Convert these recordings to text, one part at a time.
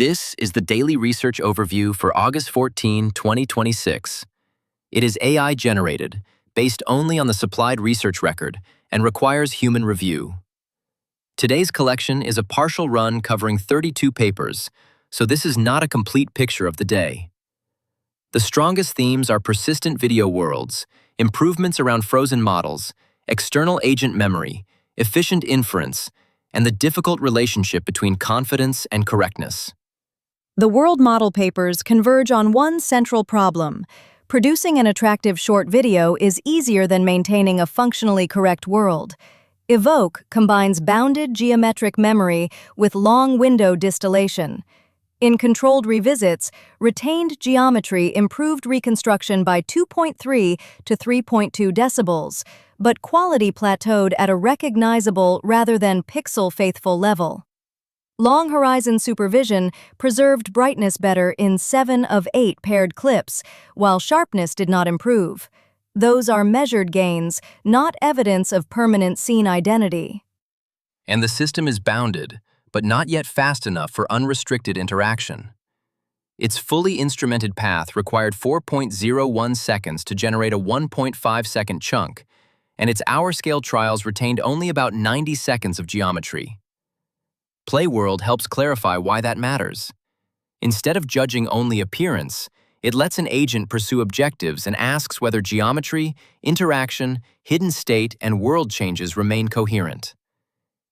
This is the Daily Research Overview for August 14, 2026. It is AI-generated, based only on the supplied research record, and requires human review. Today's collection is a partial run covering 32 papers, so this is not a complete picture of the day. The strongest themes are persistent video worlds, improvements around frozen models, external agent memory, efficient inference, and the difficult relationship between confidence and correctness. The world model papers converge on one central problem. Producing an attractive short video is easier than maintaining a functionally correct world. Evoke combines bounded geometric memory with long window distillation. In controlled revisits, retained geometry improved reconstruction by 2.3 to 3.2 decibels, but quality plateaued at a recognizable rather than pixel-faithful level. Long horizon supervision preserved brightness better in 7 of 8 paired clips, while sharpness did not improve. Those are measured gains, not evidence of permanent scene identity. And the system is bounded, but not yet fast enough for unrestricted interaction. Its fully instrumented path required 4.01 seconds to generate a 1.5-second chunk, and its hour-scale trials retained only about 90 seconds of geometry. Playworld helps clarify why that matters. Instead of judging only appearance, it lets an agent pursue objectives and asks whether geometry, interaction, hidden state, and world changes remain coherent.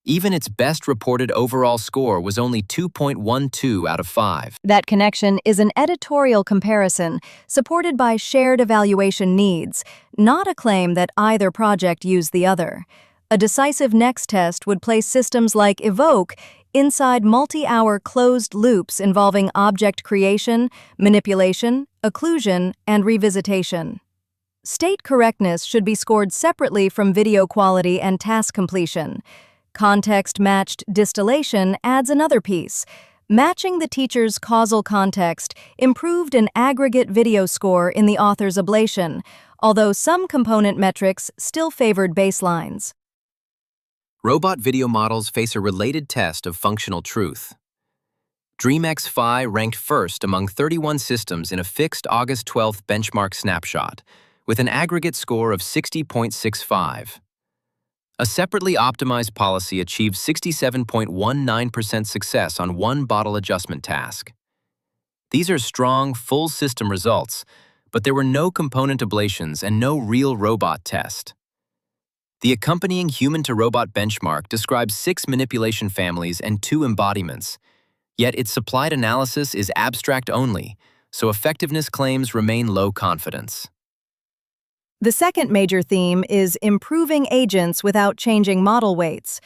Even its best reported overall score was only 2.12 out of 5. That connection is an editorial comparison supported by shared evaluation needs, not a claim that either project used the other. A decisive next test would place systems like Evoke inside multi-hour closed loops involving object creation, manipulation, occlusion, and revisitation. State correctness should be scored separately from video quality and task completion. Context-matched distillation adds another piece. Matching the teacher's causal context improved an aggregate video score in the author's ablation, although some component metrics still favored baselines. Robot video models face a related test of functional truth. DreamX Phi ranked first among 31 systems in a fixed August 12 benchmark snapshot, with an aggregate score of 60.65. A separately optimized policy achieved 67.19% success on one bottle adjustment task. These are strong, full system results, but there were no component ablations and no real robot test. The accompanying human-to-robot benchmark describes 6 manipulation families and 2 embodiments, yet its supplied analysis is abstract only, so effectiveness claims remain low confidence. The second major theme is improving agents without changing model weights.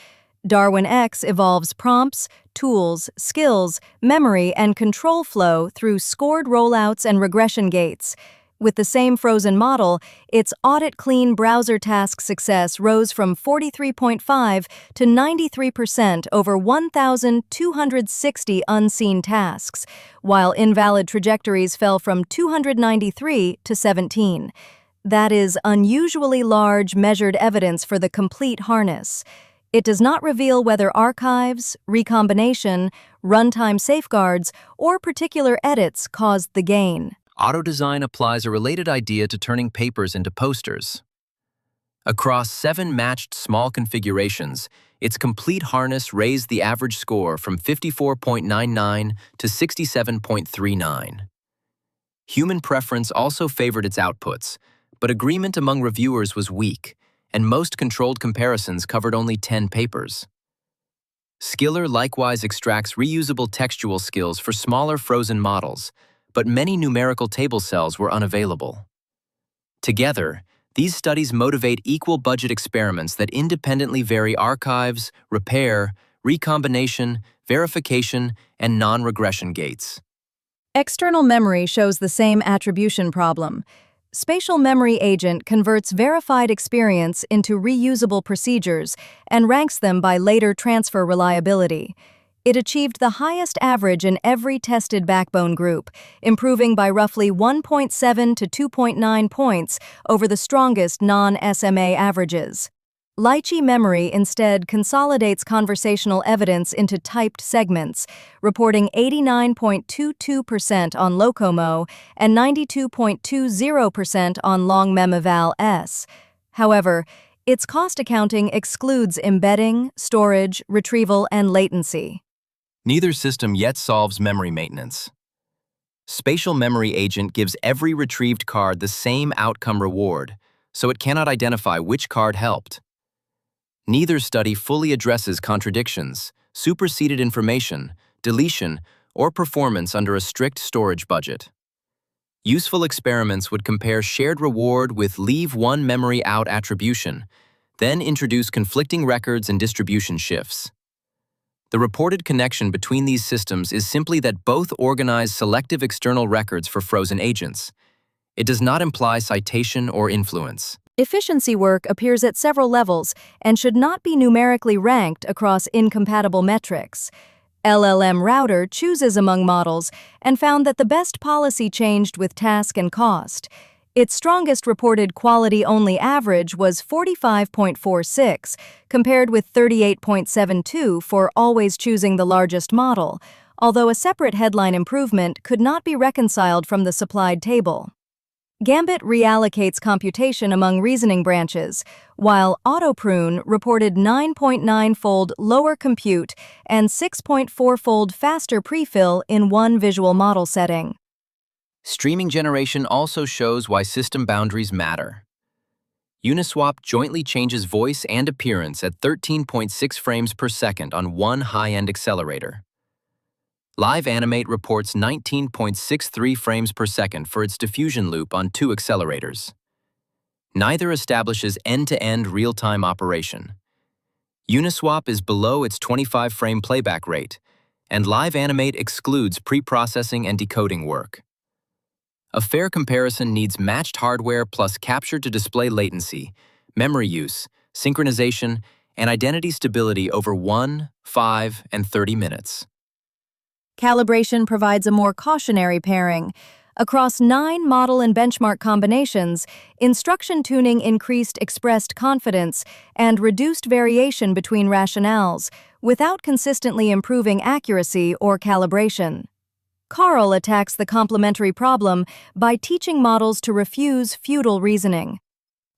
Darwin X evolves prompts, tools, skills, memory, and control flow through scored rollouts and regression gates. With the same frozen model, its audit-clean browser task success rose from 43.5 to 93% over 1,260 unseen tasks, while invalid trajectories fell from 293 to 17. That is unusually large measured evidence for the complete harness. It does not reveal whether archives, recombination, runtime safeguards, or particular edits caused the gain. Autodesign applies a related idea to turning papers into posters. Across 7 matched small configurations, its complete harness raised the average score from 54.99 to 67.39. Human preference also favored its outputs, but agreement among reviewers was weak, and most controlled comparisons covered only 10 papers. Skiller likewise extracts reusable textual skills for smaller frozen models, but many numerical table cells were unavailable. Together, these studies motivate equal-budget experiments that independently vary archives, repair, recombination, verification, and non-regression gates. External memory shows the same attribution problem. Spatial Memory Agent converts verified experience into reusable procedures and ranks them by later transfer reliability. It achieved the highest average in every tested backbone group, improving by roughly 1.7 to 2.9 points over the strongest non-SMA averages. Lychee memory instead consolidates conversational evidence into typed segments, reporting 89.22% on Locomo and 92.20% on Long Mem Eval S. However, its cost accounting excludes embedding, storage, retrieval, and latency. Neither system yet solves memory maintenance. Spatial Memory Agent gives every retrieved card the same outcome reward, so it cannot identify which card helped. Neither study fully addresses contradictions, superseded information, deletion, or performance under a strict storage budget. Useful experiments would compare shared reward with leave one memory out attribution, then introduce conflicting records and distribution shifts. The reported connection between these systems is simply that both organize selective external records for frozen agents. It does not imply citation or influence. Efficiency work appears at several levels and should not be numerically ranked across incompatible metrics. LLM Router chooses among models and found that the best policy changed with task and cost. Its strongest reported quality-only average was 45.46, compared with 38.72 for always choosing the largest model, although a separate headline improvement could not be reconciled from the supplied table. Gambit reallocates computation among reasoning branches, while AutoPrune reported 9.9-fold lower compute and 6.4-fold faster prefill in one visual model setting. Streaming generation also shows why system boundaries matter. Uniswap jointly changes voice and appearance at 13.6 frames per second on one high-end accelerator. Live Animate reports 19.63 frames per second for its diffusion loop on two accelerators. Neither establishes end-to-end real-time operation. Uniswap is below its 25-frame playback rate, and Live Animate excludes pre-processing and decoding work. A fair comparison needs matched hardware plus capture-to-display latency, memory use, synchronization, and identity stability over 1, 5, and 30 minutes. Calibration provides a more cautionary pairing. Across 9 model and benchmark combinations, instruction tuning increased expressed confidence and reduced variation between rationales, without consistently improving accuracy or calibration. Carl attacks the complementary problem by teaching models to refuse feudal reasoning.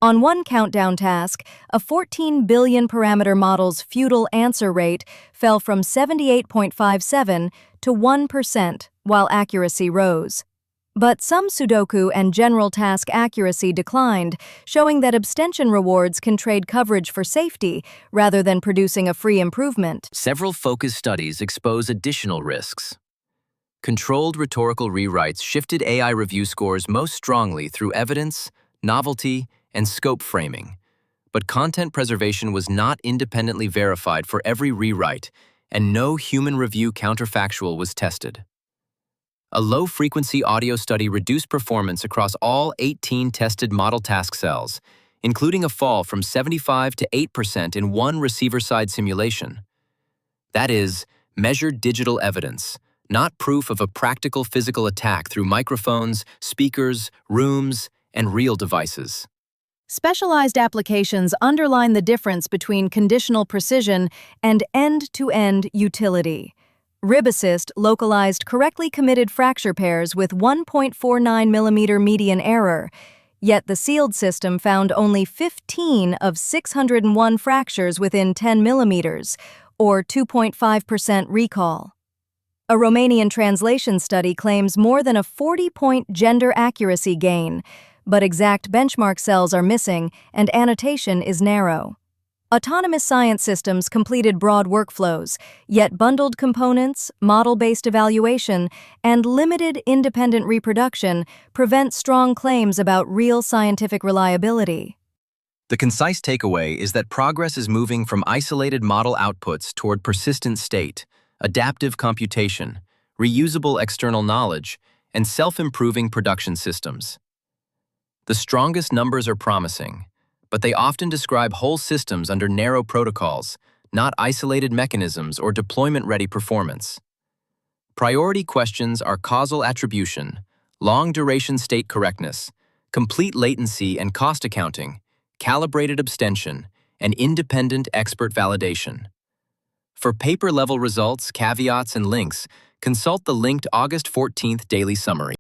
On one countdown task, a 14 billion parameter model's feudal answer rate fell from 78.57 to 1%, while accuracy rose. But some Sudoku and general task accuracy declined, showing that abstention rewards can trade coverage for safety rather than producing a free improvement. Several focus studies expose additional risks. Controlled rhetorical rewrites shifted AI review scores most strongly through evidence, novelty, and scope framing, but content preservation was not independently verified for every rewrite, and no human review counterfactual was tested. A low-frequency audio study reduced performance across all 18 tested model task cells, including a fall from 75 to 8% in one receiver-side simulation. That is, measured digital evidence, not proof of a practical physical attack through microphones, speakers, rooms, and real devices. Specialized applications underline the difference between conditional precision and end-to-end utility. RibAssist localized correctly committed fracture pairs with 1.49 mm median error, yet the sealed system found only 15 of 601 fractures within 10 mm, or 2.5% recall. A Romanian translation study claims more than a 40-point gender accuracy gain, but exact benchmark cells are missing and annotation is narrow. Autonomous science systems completed broad workflows, yet bundled components, model-based evaluation, and limited independent reproduction prevent strong claims about real scientific reliability. The concise takeaway is that progress is moving from isolated model outputs toward persistent state, adaptive computation, reusable external knowledge, and self-improving production systems. The strongest numbers are promising, but they often describe whole systems under narrow protocols, not isolated mechanisms or deployment-ready performance. Priority questions are causal attribution, long-duration state correctness, complete latency and cost accounting, calibrated abstention, and independent expert validation. For paper-level results, caveats, and links, consult the linked August 14th daily summary.